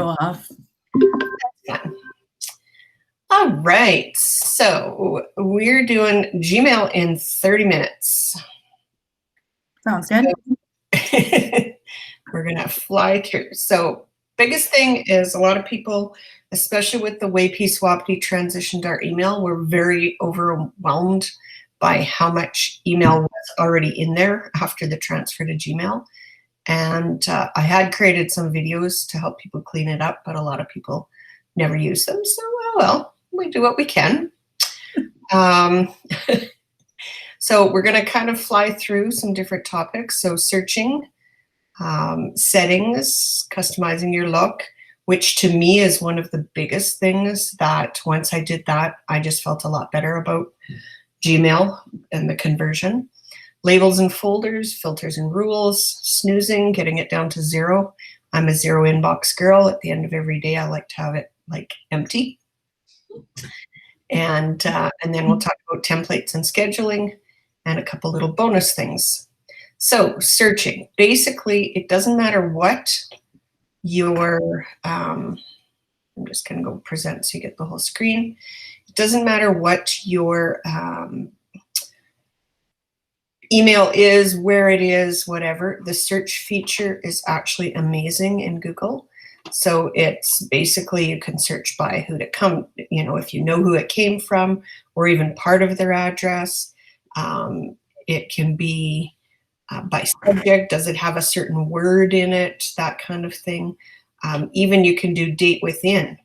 off. Fun. All right, so we're doing Gmail in 30 minutes. Sounds good. We're gonna fly through. So biggest thing is a lot of people, especially with the way PSWAPD transitioned our email, we're very overwhelmed by how much email was already in there after the transfer to Gmail. And I had created some videos to help people clean it up, but a lot of people never use them. So, well, we do what we can. So we're going to kind of fly through some different topics. So searching, settings, customizing your look, which to me is one of the biggest things that once I did that, I just felt a lot better about Gmail and the conversion. Labels and folders, filters and rules, snoozing, getting it down to 0. I'm a 0 inbox girl. At the end of every day, I like to have it like empty. And then we'll talk about templates and scheduling and a couple little bonus things. So searching, basically, it doesn't matter what your, I'm just gonna go present so you get the whole screen. It doesn't matter what your email is, where it is, whatever. The search feature is actually amazing in Google. So it's basically you can search by who to come, you know, if you know who it came from or even part of their address. It can be by subject. Does it have a certain word in it? That kind of thing. Even you can do date within.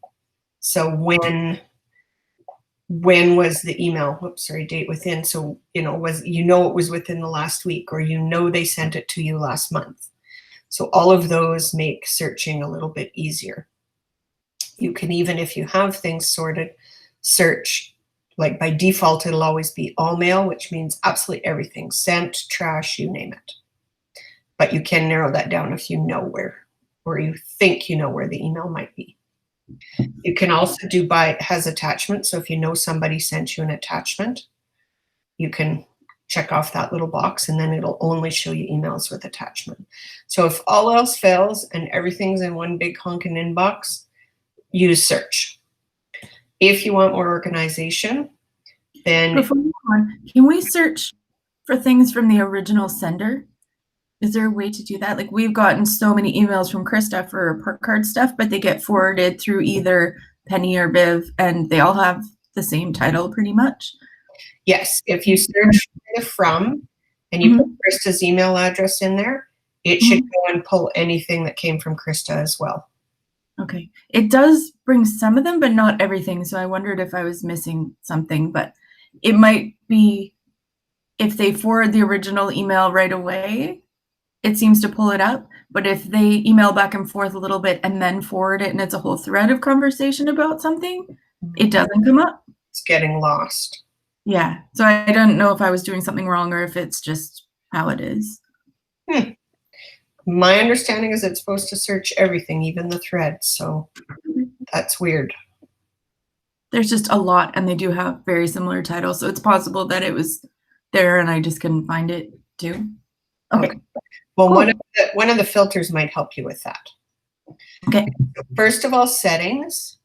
So when was the email? Whoops, sorry, date within. So, you know, it was within the last week, or you know they sent it to you last month. So all of those make searching a little bit easier. You can even, if you have things sorted, search, like by default, it'll always be all mail, which means absolutely everything, sent, trash, you name it. But you can narrow that down if you know where, or you think you know where the email might be. You can also do by has attachment. So if you know somebody sent you an attachment, you can check off that little box and then it'll only show you emails with attachment. So if all else fails and everything's in one big honking inbox, use search. If you want more organization, then... Before we go on, can we search for things from the original sender? Is there a way to do that? Like, we've gotten so many emails from Krista for park card stuff, but they get forwarded through either Penny or Biv, and they all have the same title pretty much. Yes, if you search the from and you put Krista's email address in there, it should go and pull anything that came from Krista as well. Okay. It does bring some of them, but not everything. So I wondered if I was missing something, but it might be if they forward the original email right away, it seems to pull it up. But if they email back and forth a little bit and then forward it and it's a whole thread of conversation about something, it doesn't come up. It's getting lost. Yeah. So I don't know if I was doing something wrong or if it's just how it is. My understanding is it's supposed to search everything, even the threads. So that's weird. There's just a lot and they do have very similar titles. So it's possible that it was there and I just couldn't find it too. Okay. Well, cool. one of the filters might help you with that. Okay. First of all, settings.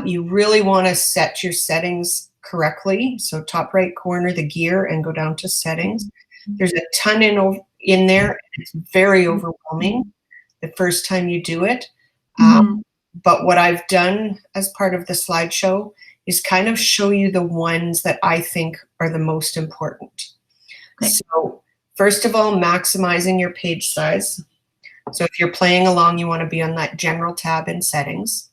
You really want to set your settings correctly. So top right corner, the gear, and go down to settings. There's a ton in there. And it's very overwhelming the first time you do it. But what I've done as part of the slideshow is kind of show you the ones that I think are the most important. Okay. So first of all, maximizing your page size. So if you're playing along, you want to be on that general tab in settings.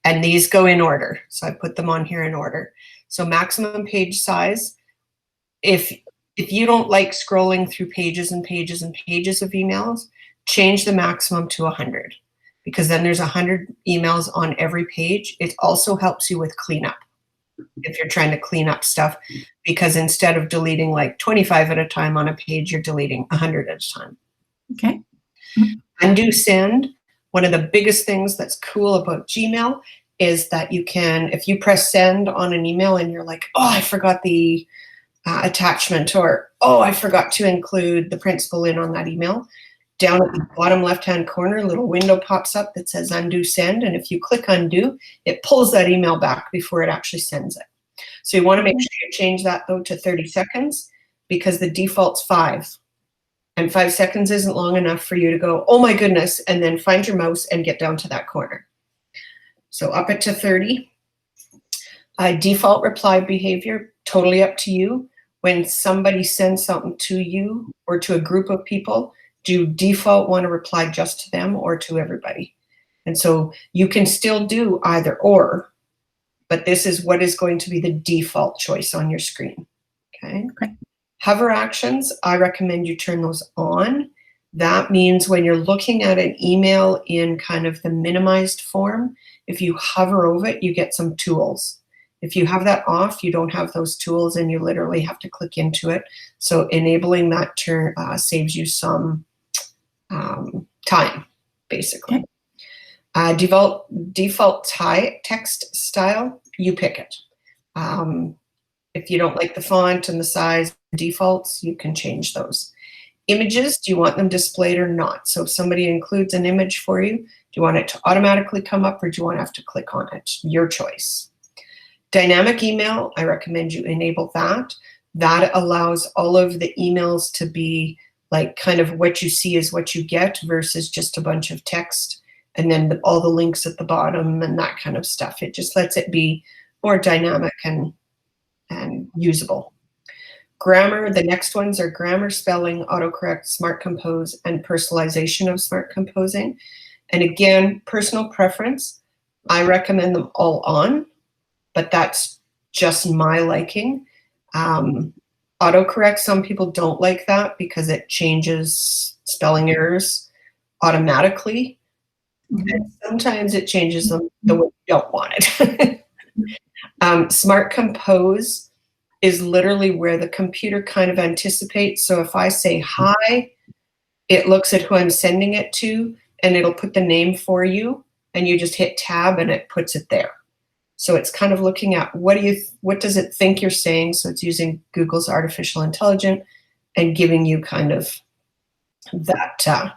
And these go in order. So I put them on here in order. So maximum page size. If you don't like scrolling through pages and pages and pages of emails, change the maximum to 100. Because then there's 100 emails on every page. It also helps you with cleanup if you're trying to clean up stuff, because instead of deleting like 25 at a time on a page, you're deleting 100 at a time. Okay. Undo send. One of the biggest things that's cool about Gmail is that you can, if you press send on an email and you're like, oh, I forgot the attachment, or, oh, I forgot to include the principal in on that email, Down at the bottom left-hand corner, a little window pops up that says undo send. And if you click undo, it pulls that email back before it actually sends it. So you want to make sure you change that though to 30 seconds because the default's 5. And 5 seconds isn't long enough for you to go, oh my goodness, and then find your mouse and get down to that corner. So up it to 30. Default reply behavior, totally up to you. When somebody sends something to you or to a group of people, do you default want to reply just to them or to everybody? And so you can still do either or, but this is what is going to be the default choice on your screen, okay? Hover actions, I recommend you turn those on. That means when you're looking at an email in kind of the minimized form, if you hover over it, you get some tools. If you have that off, you don't have those tools and you literally have to click into it. So enabling that saves you some time, basically. Default text style, you pick it. If you don't like the font and the size defaults, you can change those. Images, do you want them displayed or not? So if somebody includes an image for you, do you want it to automatically come up or do you want to have to click on it? Your choice. Dynamic email, I recommend you enable that. That allows all of the emails to be like kind of what you see is what you get versus just a bunch of text and then all the links at the bottom and that kind of stuff. It just lets it be more dynamic and usable. Grammar, the next ones are grammar, spelling, autocorrect, smart compose, and personalization of smart composing. And again, personal preference, I recommend them all on, but that's just my liking. Autocorrect, some people don't like that because it changes spelling errors automatically. And sometimes it changes them the way you don't want it. Smart compose is literally where the computer kind of anticipates. So if I say hi, it looks at who I'm sending it to and it'll put the name for you and you just hit tab and it puts it there. So it's kind of looking at what does it think you're saying? So it's using Google's artificial intelligence and giving you kind of that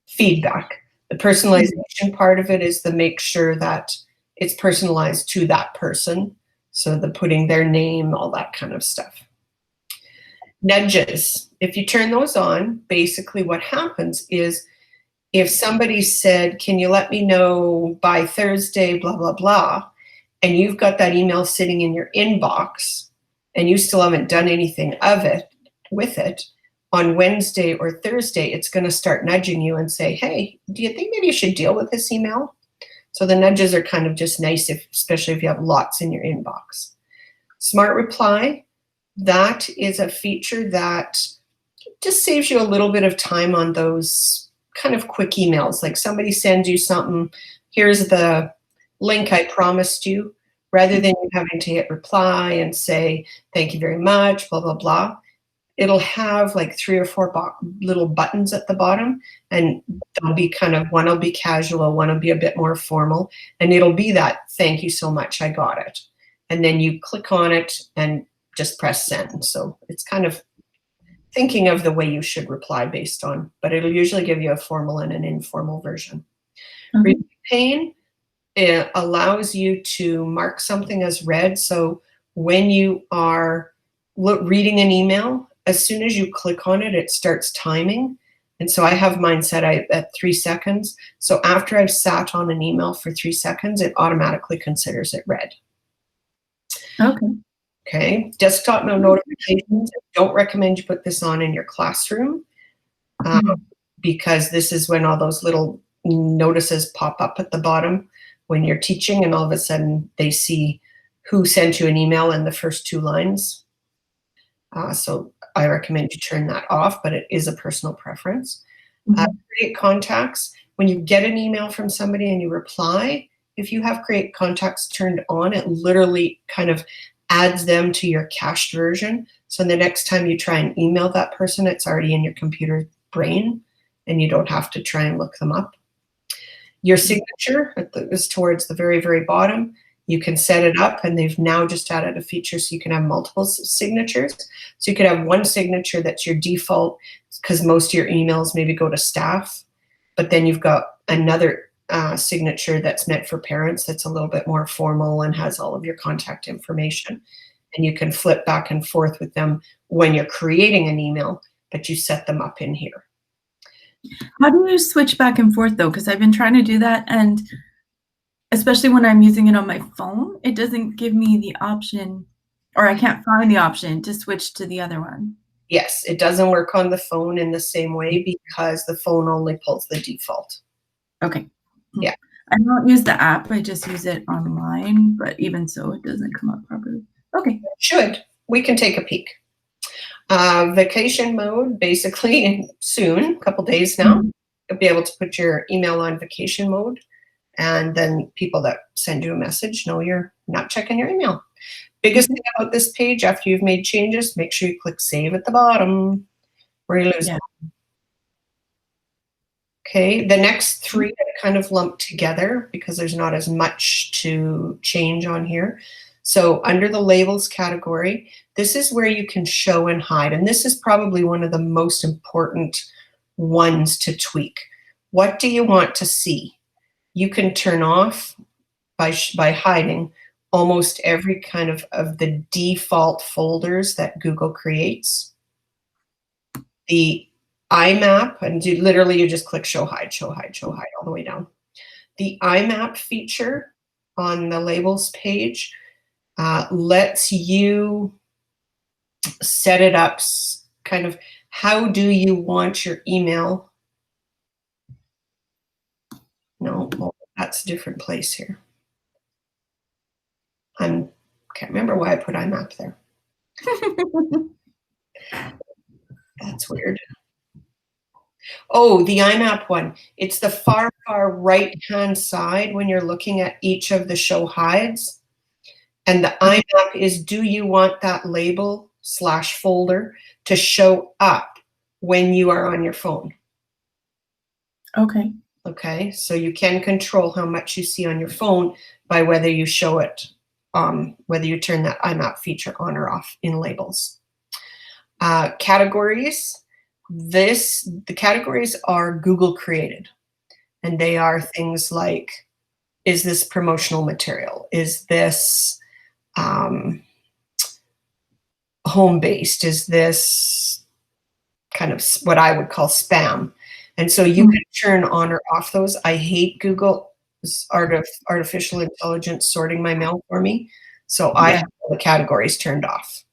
feedback. The personalization part of it is to make sure that it's personalized to that person. So the putting their name, all that kind of stuff. Nudges, if you turn those on, basically what happens is if somebody said, can you let me know by Thursday, blah, blah, blah, and you've got that email sitting in your inbox and you still haven't done anything with it, on Wednesday or Thursday, it's going to start nudging you and say, hey, do you think maybe you should deal with this email? So the nudges are kind of just nice, especially if you have lots in your inbox. Smart reply, that is a feature that just saves you a little bit of time on those kind of quick emails. Like somebody sends you something, here's the link I promised you, rather than you having to hit reply and say, thank you very much, blah, blah, blah. It'll have like 3 or 4 little buttons at the bottom, and they'll be kind of, one will be casual, one will be a bit more formal, and it'll be that, thank you so much, I got it. And then you click on it and just press send. So it's kind of thinking of the way you should reply based on, but it'll usually give you a formal and an informal version. Read pane, it allows you to mark something as read. So when you are reading an email, as soon as you click on it, it starts timing. And so I have mine set at 3 seconds. So after I've sat on an email for 3 seconds, it automatically considers it read. Okay. Desktop notifications. I don't recommend you put this on in your classroom because this is when all those little notices pop up at the bottom when you're teaching, and all of a sudden they see who sent you an email in the first 2 lines. So I recommend you turn that off, but it is a personal preference. Create contacts. When you get an email from somebody and you reply, if you have create contacts turned on, it literally kind of adds them to your cached version. So the next time you try and email that person, it's already in your computer brain and you don't have to try and look them up. Your signature is towards the very, very bottom. You can set it up, and they've now just added a feature so you can have multiple signatures. So you could have one signature that's your default, because most of your emails maybe go to staff, but then you've got another signature that's meant for parents that's a little bit more formal and has all of your contact information. And you can flip back and forth with them when you're creating an email, but you set them up in here. How do you switch back and forth though? Because I've been trying to do that, and especially when I'm using it on my phone, it doesn't give me the option, or I can't find the option to switch to the other one. Yes, it doesn't work on the phone in the same way because the phone only pulls the default. Okay. Yeah. I don't use the app, I just use it online, but even so, it doesn't come up properly. Okay. Should. We can take a peek. Vacation mode, basically soon, a couple days now, you'll be able to put your email on vacation mode, and then people that send you a message know you're not checking your email. Biggest thing about this page, after you've made changes, make sure you click save at the bottom or you lose it. Okay, the next three are kind of lumped together because there's not as much to change on here. So under the labels category, this is where you can show and hide. And this is probably one of the most important ones to tweak. What do you want to see? You can turn off by hiding almost every kind of the default folders that Google creates. The IMAP, and literally you just click show hide, show hide, show hide all the way down. The IMAP feature on the labels page lets you set it up kind of how do you want your email. No, that's a different place here. I can't remember why I put IMAP there. That's weird. Oh, the IMAP one. It's the far right-hand side when you're looking at each of the show hides. And the IMAP is, do you want that label / folder to show up when you are on your phone? Okay. Okay, so you can control how much you see on your phone by whether you show it, whether you turn that IMAP feature on or off in labels. Categories. The categories are Google created, and they are things like, is this promotional material? Is this home-based? Is this kind of what I would call spam? And so you can turn on or off those. I hate Google's artificial intelligence sorting my mail for me. So I have all the categories turned off.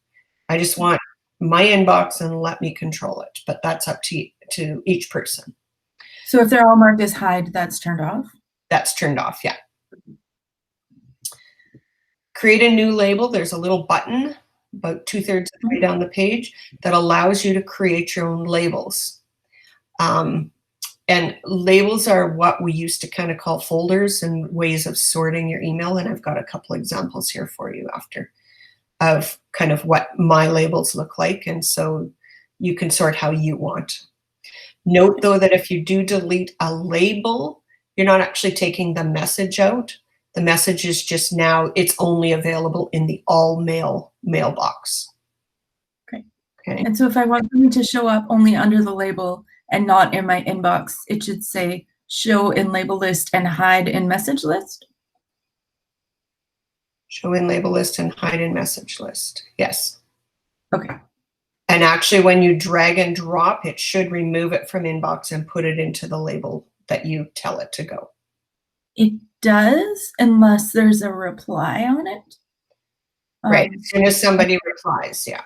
I just want my inbox and let me control it, but that's up to each person. So if they're all marked as hide, that's turned off? That's turned off, yeah. Create a new label. There's a little button about 2/3 of the way down the page that allows you to create your own labels. And labels are what we used to kind of call folders and ways of sorting your email. And I've got a couple examples here for you after of kind of what my labels look like. And so you can sort how you want. Note though that if you do delete a label, you're not actually taking the message out. The message is just now, it's only available in the all mail mailbox. Okay. And so if I want them to show up only under the label and not in my inbox, it should say show in label list and hide in message list? Show in label list and hide in message list. Yes. Okay. And actually when you drag and drop, it should remove it from inbox and put it into the label that you tell it to go. It does, unless there's a reply on it. Right, as soon as somebody replies, yeah.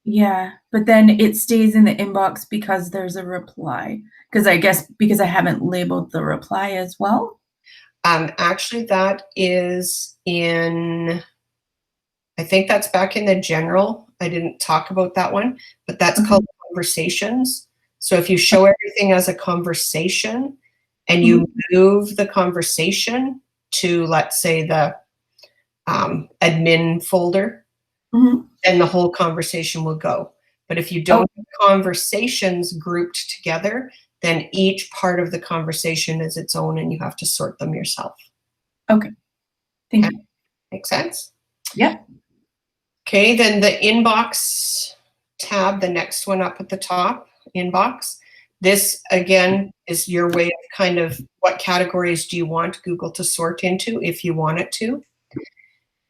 Yeah, but then it stays in the inbox because there's a reply. Because I guess because I haven't labeled the reply as well. Actually, that is in, I think that's back in the general. I didn't talk about that one, but that's called conversations. So if you show everything as a conversation and you move the conversation to, let's say, the admin folder, then the whole conversation will go. But if you don't have conversations grouped together, then each part of the conversation is its own and you have to sort them yourself. Okay. Thank you. Make sense? Yep. Okay, then the inbox tab, the next one up at the top, inbox. This, again, is your way of kind of what categories do you want Google to sort into if you want it to.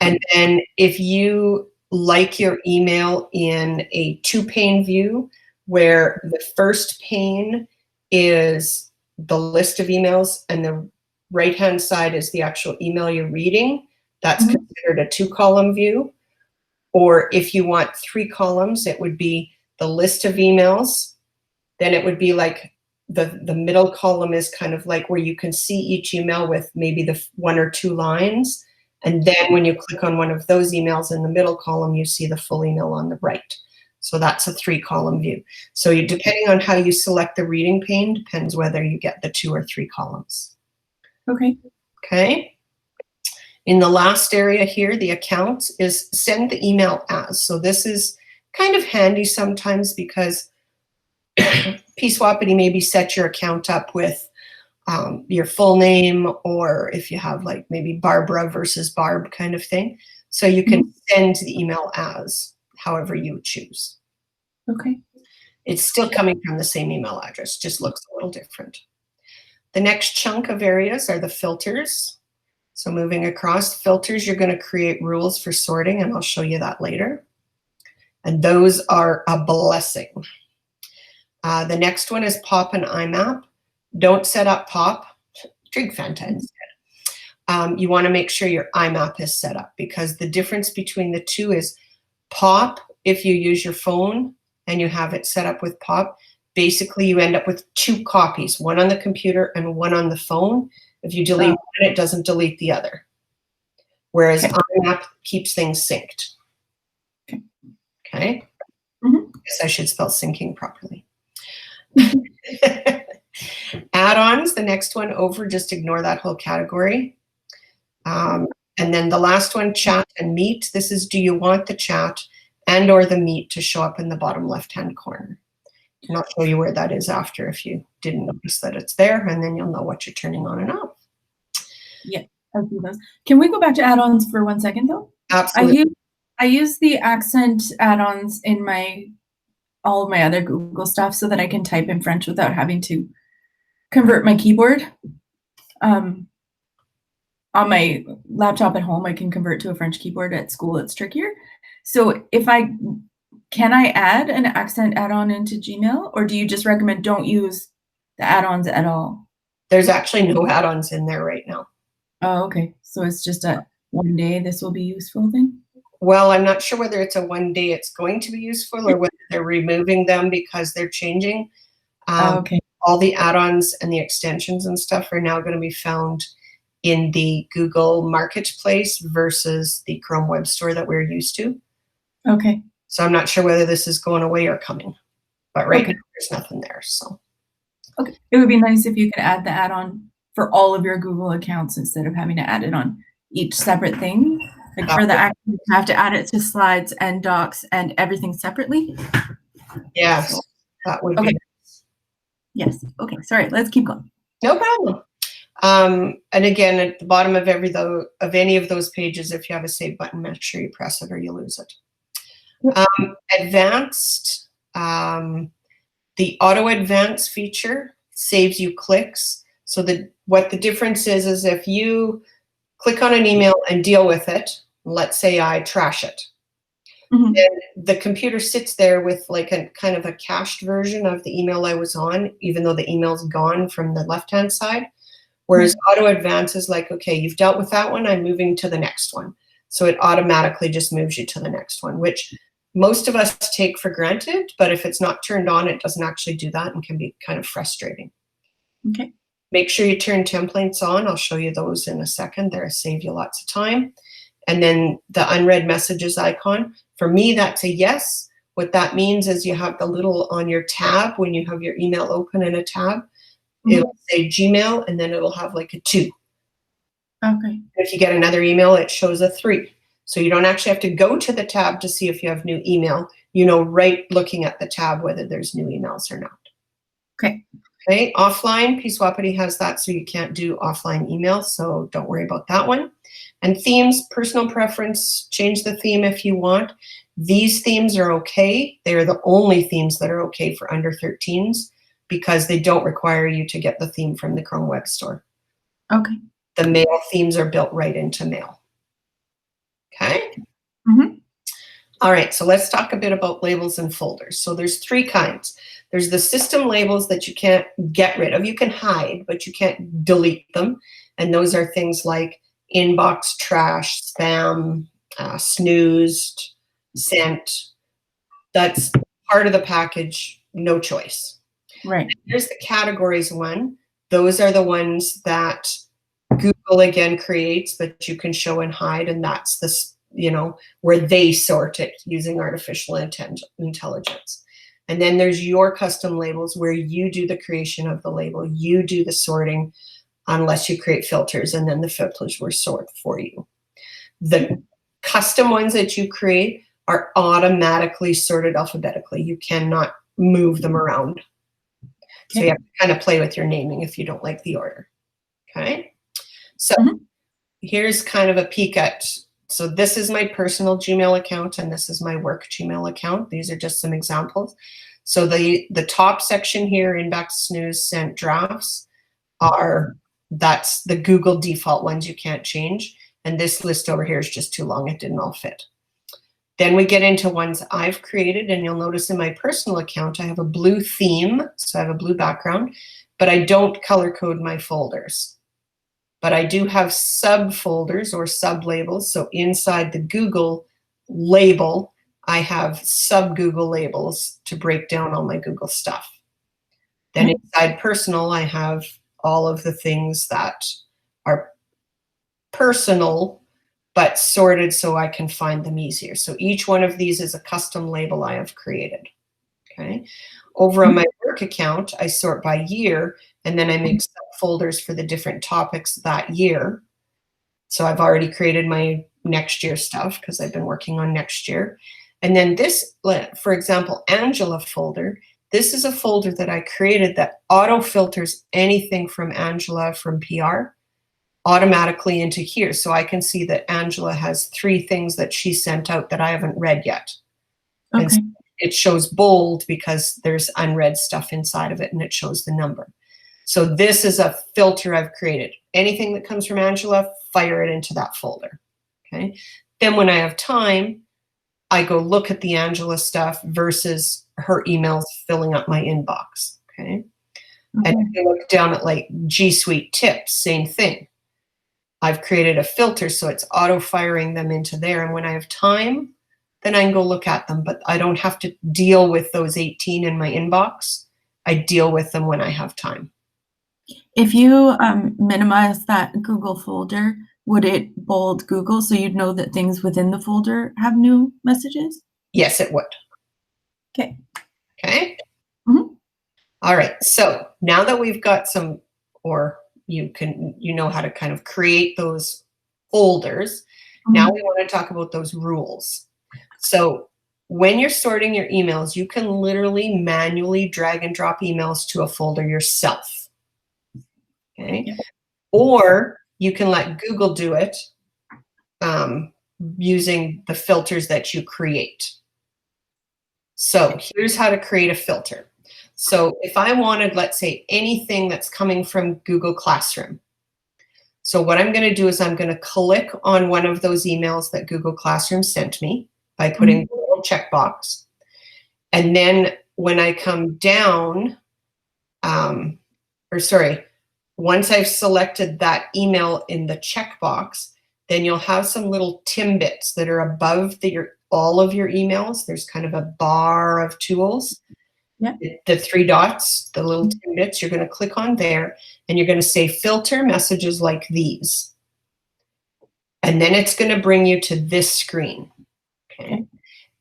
And then if you like your email in a two-pane view, where the first pane is the list of emails and the right-hand side is the actual email you're reading, that's considered a two-column view. Or if you want 3 columns, it would be the list of emails. Then it would be like the middle column is kind of like where you can see each email with maybe the 1 or 2 lines. And then when you click on one of those emails in the middle column, you see the full email on the right. So that's a 3-column view. So depending on how you select the reading pane, depends whether you get the 2 or 3 columns. Okay. Okay. In the last area here, the accounts, is send the email as. So this is kind of handy sometimes because PSWAPity maybe set your account up with your full name, or if you have like maybe Barbara versus Barb kind of thing. So you can send the email as however you choose. Okay. It's still coming from the same email address, just looks a little different. The next chunk of areas are the filters. So moving across filters, you're going to create rules for sorting, and I'll show you that later. And those are a blessing. The next one is POP and IMAP. Don't set up POP, drink Fanta instead. You want to make sure your IMAP is set up, because the difference between the two is POP, if you use your phone and you have it set up with POP, basically you end up with 2 copies, one on the computer and one on the phone. If you delete one, it doesn't delete the other. Whereas IMAP keeps things synced. Okay? Guess I should spell syncing properly. Add-ons, the next one over, just ignore that whole category. And then the last one, chat and meet. This is, do you want the chat and or the meet to show up in the bottom left-hand corner? And I'll show you where that is after if you didn't notice that it's there, and then you'll know what you're turning on and off. Yeah, I'll do those. Can we go back to add-ons for 1 second though? Absolutely. I use the accent add-ons in all of my other Google stuff so that I can type in French without having to convert my keyboard. On my laptop at home, I can convert to a French keyboard. At school, it's trickier. So can I add an accent add-on into Gmail, or do you just recommend don't use the add-ons at all? There's actually no add-ons in there right now. Oh, okay. So it's just a one day this will be useful thing? Well, I'm not sure whether it's a one day it's going to be useful or whether they're removing them because they're changing. Okay. All the add-ons and the extensions and stuff are now going to be found in the Google Marketplace versus the Chrome Web Store that we're used to. Okay. So I'm not sure whether this is going away or coming, but right now there's nothing there. So okay, it would be nice if you could add the add-on for all of your Google accounts instead of having to add it on each separate thing. Like for the action, you have to add it to slides and docs and everything separately. Yes, that would be. Yes. Okay. Sorry. Let's keep going. No problem. And again, at the bottom of any of those pages, if you have a save button, make sure you press it or you lose it. Advanced, the auto advance feature saves you clicks. So what the difference is if you click on an email and deal with it, let's say I trash it, and the computer sits there with like a kind of a cached version of the email I was on, even though the email's gone from the left-hand side. Whereas auto advance is like, okay, you've dealt with that one, I'm moving to the next one. So it automatically just moves you to the next one, which most of us take for granted, but if it's not turned on, it doesn't actually do that and can be kind of frustrating. Okay. Make sure you turn templates on. I'll show you those in a second. They'll save you lots of time. And then the unread messages icon. For me, that's a yes. What that means is you have the little on your tab, when you have your email open in a tab, it'll say Gmail, and then it'll have like a 2. Okay. If you get another email, it shows a 3. So you don't actually have to go to the tab to see if you have new email. You know, right looking at the tab whether there's new emails or not. Okay. Okay, offline, Peacewappity has that, so you can't do offline email, so don't worry about that one. And themes, personal preference, change the theme if you want. These themes are okay. They're the only themes that are okay for under 13s because they don't require you to get the theme from the Chrome Web Store. Okay. The Mail themes are built right into Mail. Okay? Mm-hmm. All right, so let's talk a bit about labels and folders. So there's 3 kinds. There's the system labels that you can't get rid of. You can hide, but you can't delete them. And those are things like inbox, trash, spam, snoozed, sent. That's part of the package, no choice. Right. Here's the categories one. Those are the ones that Google again creates, but you can show and hide, and that's the, where they sort it using artificial intelligence. And then there's your custom labels where you do the creation of the label, you do the sorting, unless you create filters, and then the filters will sort for you. The custom ones that you create are automatically sorted alphabetically. You cannot move them around. So you have to kind of play with your naming if you don't like the order. Okay. So here's kind of a peek at, so this is my personal Gmail account and this is my work Gmail account. These are just some examples. So the top section here, inbox, snooze, sent, drafts, that's the Google default ones you can't change. And this list over here is just too long. It didn't all fit. Then we get into ones I've created, and you'll notice in my personal account, I have a blue theme. So I have a blue background, but I don't color code my folders. But I do have subfolders or sub-labels. So inside the Google label, I have sub-Google labels to break down all my Google stuff. Then inside personal, I have all of the things that are personal, but sorted so I can find them easier. So each one of these is a custom label I have created. Okay. Over on my work account, I sort by year, and then I make subfolders for the different topics that year. So I've already created my next year stuff because I've been working on next year. And then this, for example, Angela folder, this is a folder that I created that auto filters anything from Angela from PR automatically into here. So I can see that Angela has 3 things that she sent out that I haven't read yet. Okay. And so it shows bold because there's unread stuff inside of it and it shows the number. So this is a filter I've created. Anything that comes from Angela, fire it into that folder. Okay. Then when I have time, I go look at the Angela stuff versus her emails filling up my inbox. Okay. And if you look down at like G Suite tips, same thing. I've created a filter so it's auto firing them into there. And when I have time, then I can go look at them, but I don't have to deal with those 18 in my inbox. I deal with them when I have time. If you minimize that Google folder, would it bold Google so you'd know that things within the folder have new messages? Yes, it would. Okay. Okay. All right. So now that we've got some, or you know how to kind of create those folders. Now we want to talk about those rules. So when you're sorting your emails, you can literally manually drag and drop emails to a folder yourself. Okay. Yeah. Or you can let Google do it using the filters that you create. So here's how to create a filter. So if I wanted, let's say, anything that's coming from Google Classroom. So what I'm going to do is I'm going to click on one of those emails that Google Classroom sent me by putting the little checkbox. And then when I come down, once I've selected that email in the checkbox, then you'll have some little Timbits that are above all of your emails. There's kind of a bar of tools. Yeah. The 3 dots, the little Timbits, you're going to click on there and you're going to say filter messages like these. And then it's going to bring you to this screen. Okay.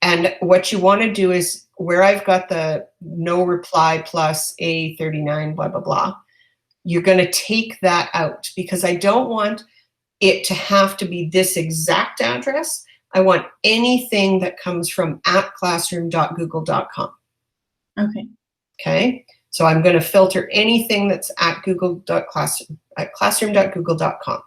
And what you want to do is where I've got the no reply plus A39, blah, blah, blah, you're going to take that out because I don't want it to have to be this exact address. I want anything that comes from @classroom.google.com. Okay. Okay. So I'm going to filter anything that's at classroom.google.com.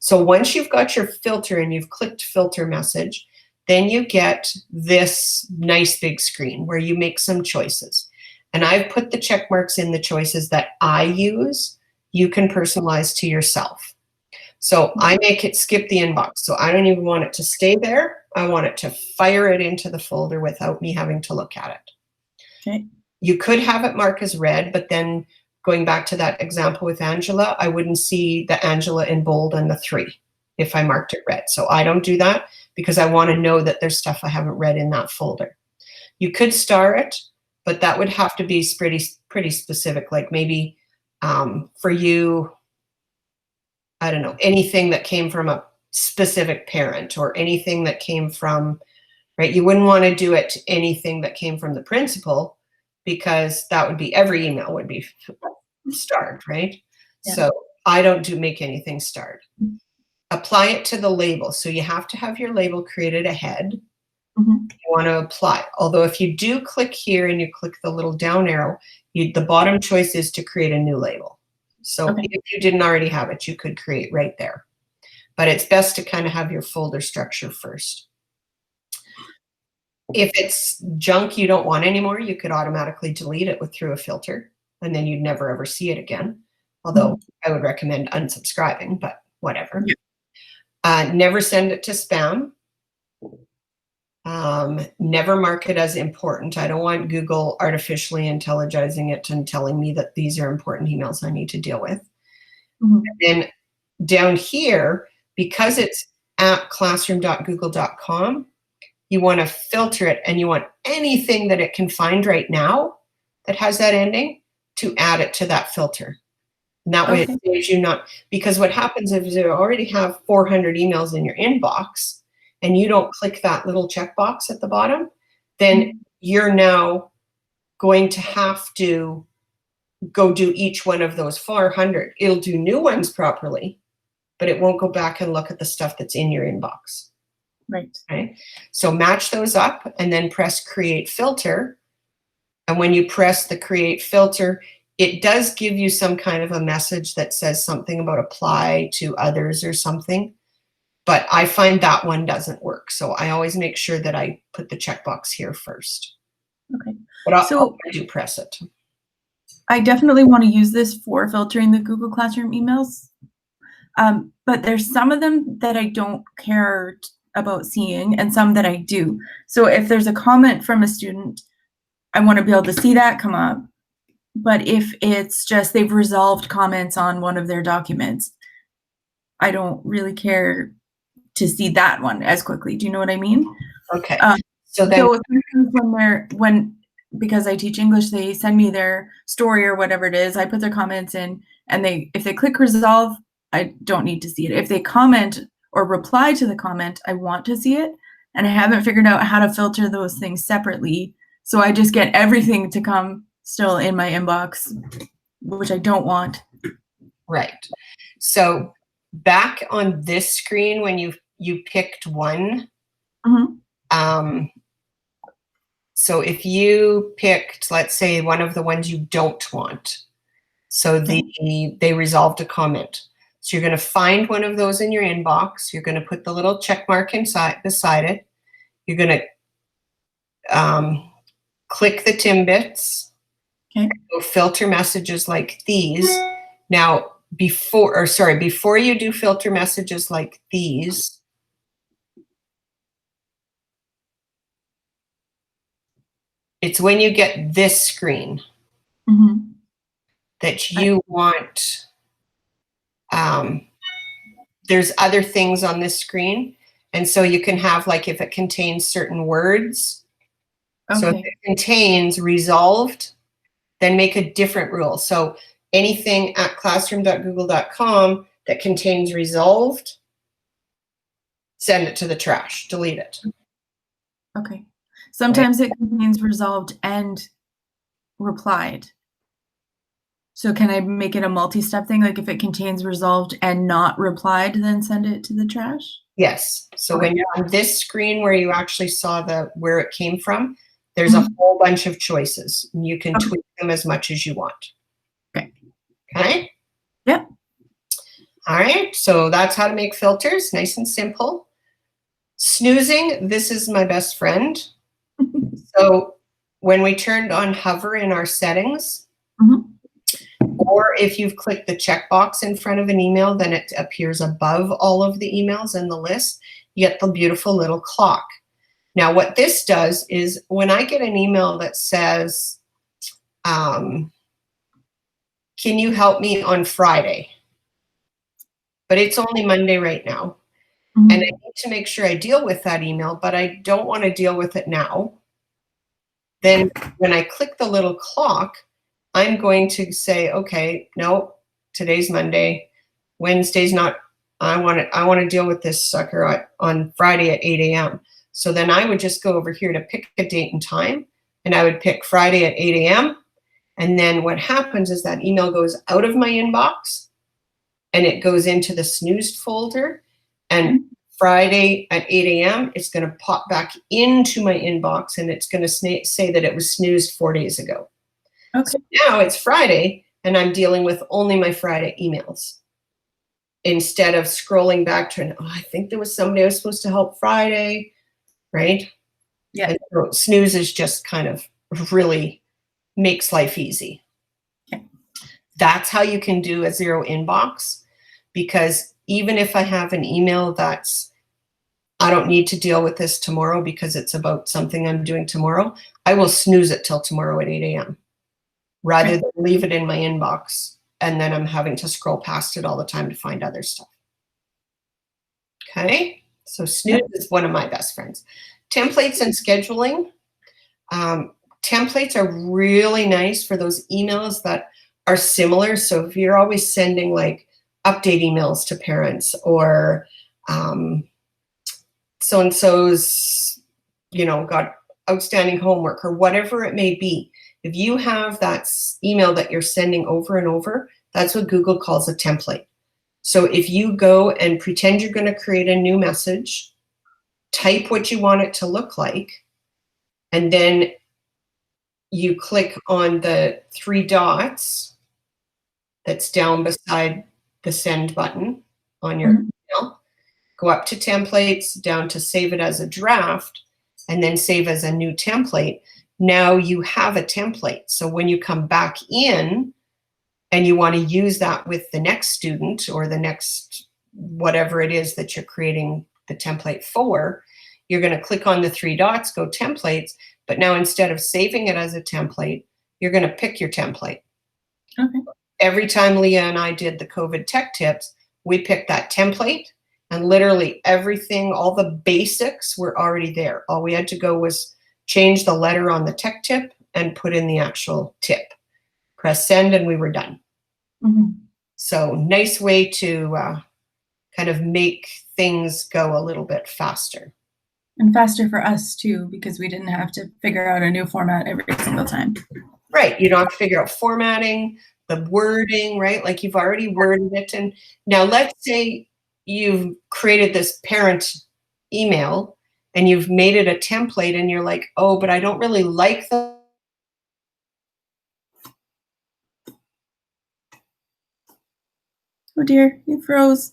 So once you've got your filter and you've clicked filter message, then you get this nice big screen where you make some choices. And I've put the check marks in the choices that I use. You can personalize to yourself. So I make it skip the inbox. So I don't even want it to stay there. I want it to fire it into the folder without me having to look at it. Okay. You could have it marked as red, but then going back to that example with Angela, I wouldn't see the Angela in bold and the 3 if I marked it red. So I don't do that because I want to know that there's stuff I haven't read in that folder. You could star it, but that would have to be pretty specific. Like maybe for you, I don't know, anything that came from a specific parent or anything that came from, right? You wouldn't want to do it to anything that came from the principal, because that would be, every email would be starred, right? Yeah. So I don't make anything starred. Apply it to the label. So you have to have your label created ahead. You want to apply. Although if you do click here and you click the little down arrow, the bottom choice is to create a new label. So if you didn't already have it, you could create right there. But it's best to kind of have your folder structure first. If it's junk you don't want anymore, you could automatically delete it through a filter, and then you'd never ever see it again. Although I would recommend unsubscribing, but whatever. Never send it to spam. Never mark it as important. I don't want Google artificially intelligizing it and telling me that these are important emails I need to deal with. And then down here, because it's at classroom.google.com, you want to filter it, and you want anything that it can find right now that has that ending to add it to that filter. And that way it saves you not, because what happens is you already have 400 emails in your inbox and you don't click that little checkbox at the bottom, then you're now going to have to go do each one of those 400. It'll do new ones properly, but it won't go back and look at the stuff that's in your inbox. Right. Okay. So match those up and then press create filter. And when you press the create filter, it does give you some kind of a message that says something about apply to others or something. But I find that one doesn't work. So I always make sure that I put the checkbox here first. Okay. But I do press it. I definitely want to use this for filtering the Google Classroom emails. But there's some of them that I don't care about seeing and some that I do. So if there's a comment from a student, I want to be able to see that come up. But if it's just they've resolved comments on one of their documents, I don't really care to see that one as quickly. Do you know what I mean? Okay. So then because I teach English, they send me their story or whatever it is. I put their comments in, and if they click resolve, I don't need to see it. If they comment or reply to the comment, I want to see it. And I haven't figured out how to filter those things separately. So I just get everything to come still in my inbox, which I don't want. Right. So back on this screen, when you picked one, so if you picked, let's say, one of the ones you don't want, so they resolved a comment. So you're going to find one of those in your inbox. You're going to put the little check mark beside it. You're going to click the Timbits. Okay. Go filter messages like these. Now, before you do filter messages like these, it's when you get this screen that you want. There's other things on this screen. And so you can have, like, if it contains certain words. So if it contains resolved, then make a different rule. So anything at classroom.google.com that contains resolved, send it to the trash, delete it. Okay. Sometimes it contains resolved and replied. So can I make it a multi-step thing? Like if it contains resolved and not replied, then send it to the trash? Yes. So when you're on this screen where you actually saw where it came from, There's a whole bunch of choices. You can Okay. tweak them as much as you want. Okay. Okay? Yep. All right, so that's how to make filters, nice and simple. Snoozing, this is my best friend. So when we turned on hover in our settings, or if you've clicked the checkbox in front of an email, then it appears above all of the emails in the list. You get the beautiful little clock. Now, what this does is when I get an email that says, can you help me on Friday? But it's only Monday right now. And I need to make sure I deal with that email, but I don't want to deal with it now. Then when I click the little clock, I'm going to say, okay, no, today's Monday. Wednesday's not, I want to deal with this sucker on Friday at 8 a.m. So then I would just go over here to pick a date and time, and I would pick Friday at 8 a.m. And then what happens is that email goes out of my inbox and it goes into the snoozed folder. And Friday at 8 a.m., it's going to pop back into my inbox and it's going to say that it was snoozed 4 days ago. Okay. So now it's Friday and I'm dealing with only my Friday emails instead of scrolling back to, I think there was somebody I was supposed to help Friday, right? Yeah. And so Snooze is just kind of really makes life easy. Okay. That's how you can do a zero inbox, because even if I have an email that's, I don't need to deal with this tomorrow because it's about something I'm doing tomorrow, I will snooze it till tomorrow at 8 a.m. rather than leave it in my inbox and then I'm having to scroll past it all the time to find other stuff. Okay, so Snooze is one of my best friends. Templates and scheduling. Templates are really nice for those emails that are similar. So if you're always sending like update emails to parents, or so-and-so's, got outstanding homework, or whatever it may be, if you have that email that you're sending over and over, that's what Google calls a template. So if you go and pretend you're going to create a new message, type what you want it to look like, and then you click on the 3 dots that's down beside the send button on your email, go up to templates, down to save it as a draft, and then save as a new template. Now you have a template. So when you come back in and you want to use that with the next student or the next whatever it is that you're creating the template for, you're going to click on the 3 dots, go templates, but now instead of saving it as a template, you're going to pick your template. Okay. Every time Leah and I did the COVID tech tips, we picked that template, and literally everything, all the basics were already there. All we had to go was change the letter on the tech tip and put in the actual tip. Press send and we were done. So nice way to kind of make things go a little bit faster. And faster for us too, because we didn't have to figure out a new format every single time. Right, you don't have to figure out formatting, the wording, right? Like you've already worded it. And now let's say you've created this parent email and you've made it a template and you're like, oh, but I don't really like the. Oh dear, you froze.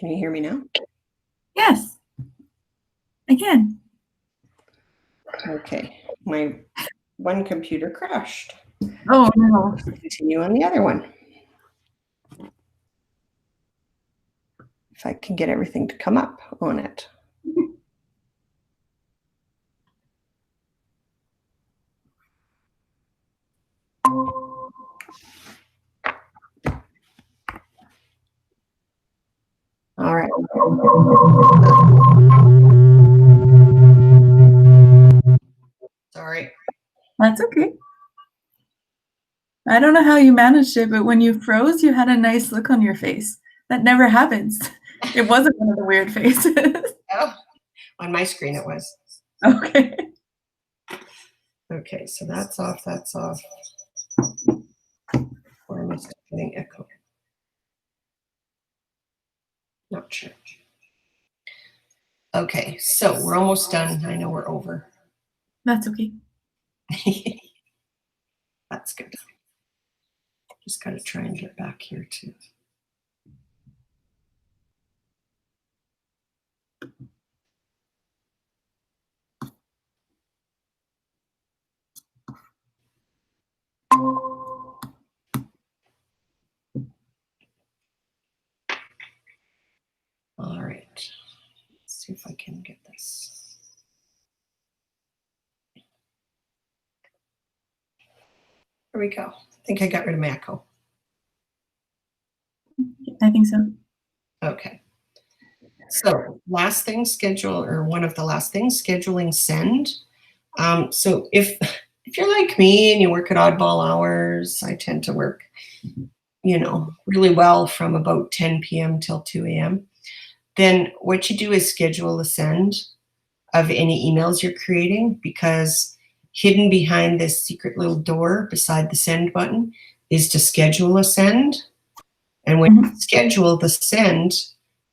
Can you hear me now? Yes. Again. Okay. My one computer crashed. Oh, no. Continue on the other one. If I can get everything to come up on it. All right. Sorry. That's okay. I don't know how you managed it, but when you froze, you had a nice look on your face. That never happens. It wasn't one of the weird faces. Oh, on my screen it was. Okay. Okay, so that's off, that's off. Or am I still getting echo? Not sure. Okay, so we're almost done. I know we're over. That's okay. That's good. Just got to try and get back here too. All right, let's see if I can get this. There we go. I think I got rid of my echo. I think so. Okay. So last thing, schedule, or one of the last things, scheduling send. So if you're like me and you work at oddball hours, I tend to work, really well from about 10 p.m. till 2 a.m. Then what you do is schedule a send of any emails you're creating, because hidden behind this secret little door beside the send button is to schedule a send. And when you schedule the send,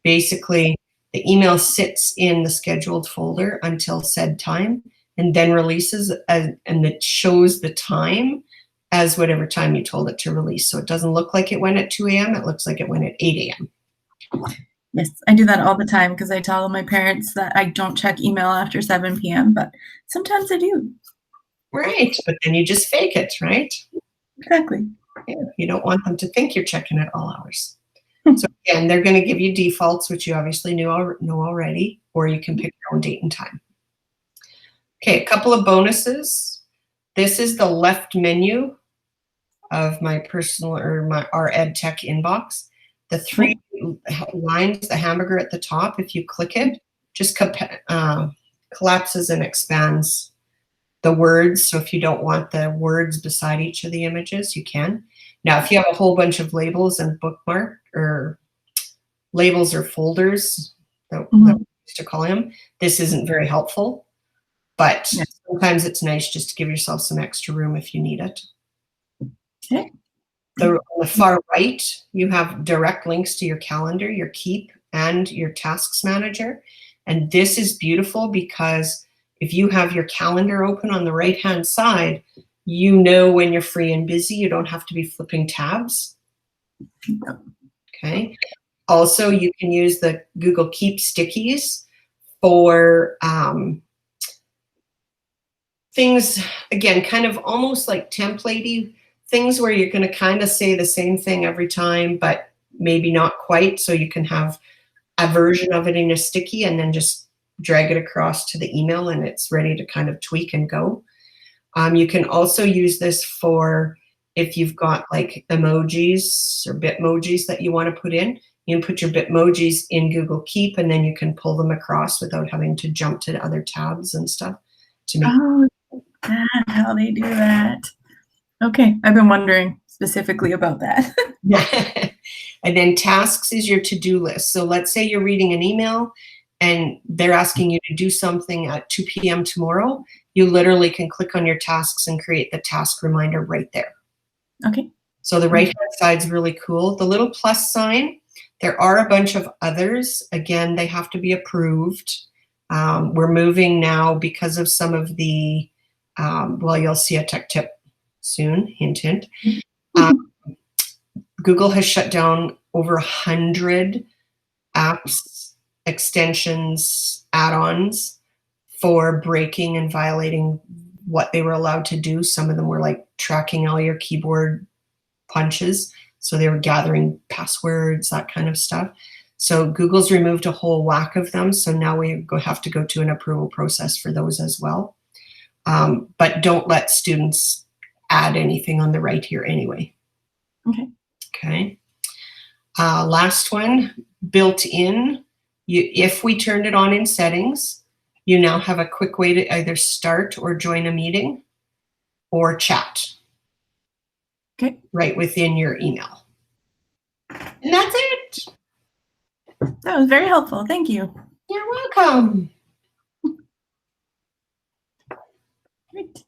basically the email sits in the scheduled folder until said time, and then releases, and it shows the time as whatever time you told it to release. So it doesn't look like it went at 2 a.m. It looks like it went at 8 a.m. Yes, I do that all the time because I tell my parents that I don't check email after 7 p.m., but sometimes I do. Right, but then you just fake it, right? Exactly. Yeah, you don't want them to think you're checking at all hours. So again, they're going to give you defaults, which you obviously know already, or you can pick your own date and time. Okay, a couple of bonuses. This is the left menu of my personal, or our EdTech inbox. The three lines, the hamburger at the top, if you click it, just collapses and expands the words. So if you don't want the words beside each of the images, you can. Now, if you have a whole bunch of labels and bookmark, or labels or folders, that we used to call them, this isn't very helpful. But sometimes it's nice just to give yourself some extra room if you need it. Okay. On the far right, you have direct links to your calendar, your Keep, and your Tasks Manager. And this is beautiful because if you have your calendar open on the right-hand side, you know when you're free and busy. You don't have to be flipping tabs. Okay. Also, you can use the Google Keep stickies for things, again, kind of almost like template-y things where you're going to kind of say the same thing every time, but maybe not quite. So you can have a version of it in a sticky and then just drag it across to the email and it's ready to kind of tweak and go. You can also use this for if you've got like emojis or Bitmojis that you want to put in. You can put your Bitmojis in Google Keep and then you can pull them across without having to jump to other tabs and stuff to make. That's how they do that. Okay, I've been wondering specifically about that. And then tasks is your to-do list. So let's say you're reading an email and they're asking you to do something at 2 p.m. tomorrow. You literally can click on your tasks and create the task reminder right there. Okay. So the right-hand side is really cool. The little plus sign, there are a bunch of others. Again, they have to be approved. We're moving now because of some of the, well, you'll see a tech tip soon, hint, hint. Google has shut down over 100 apps, extensions, add-ons for breaking and violating what they were allowed to do. Some of them were like tracking all your keyboard punches. So they were gathering passwords, that kind of stuff. So Google's removed a whole whack of them. So now we have to go to an approval process for those as well. But don't let students add anything on the right here anyway. Okay. Okay. Last one, built in. If we turned it on in settings, you now have a quick way to either start or join a meeting or chat. Okay. Right within your email. And that's it. That was very helpful. Thank you. You're welcome. Great.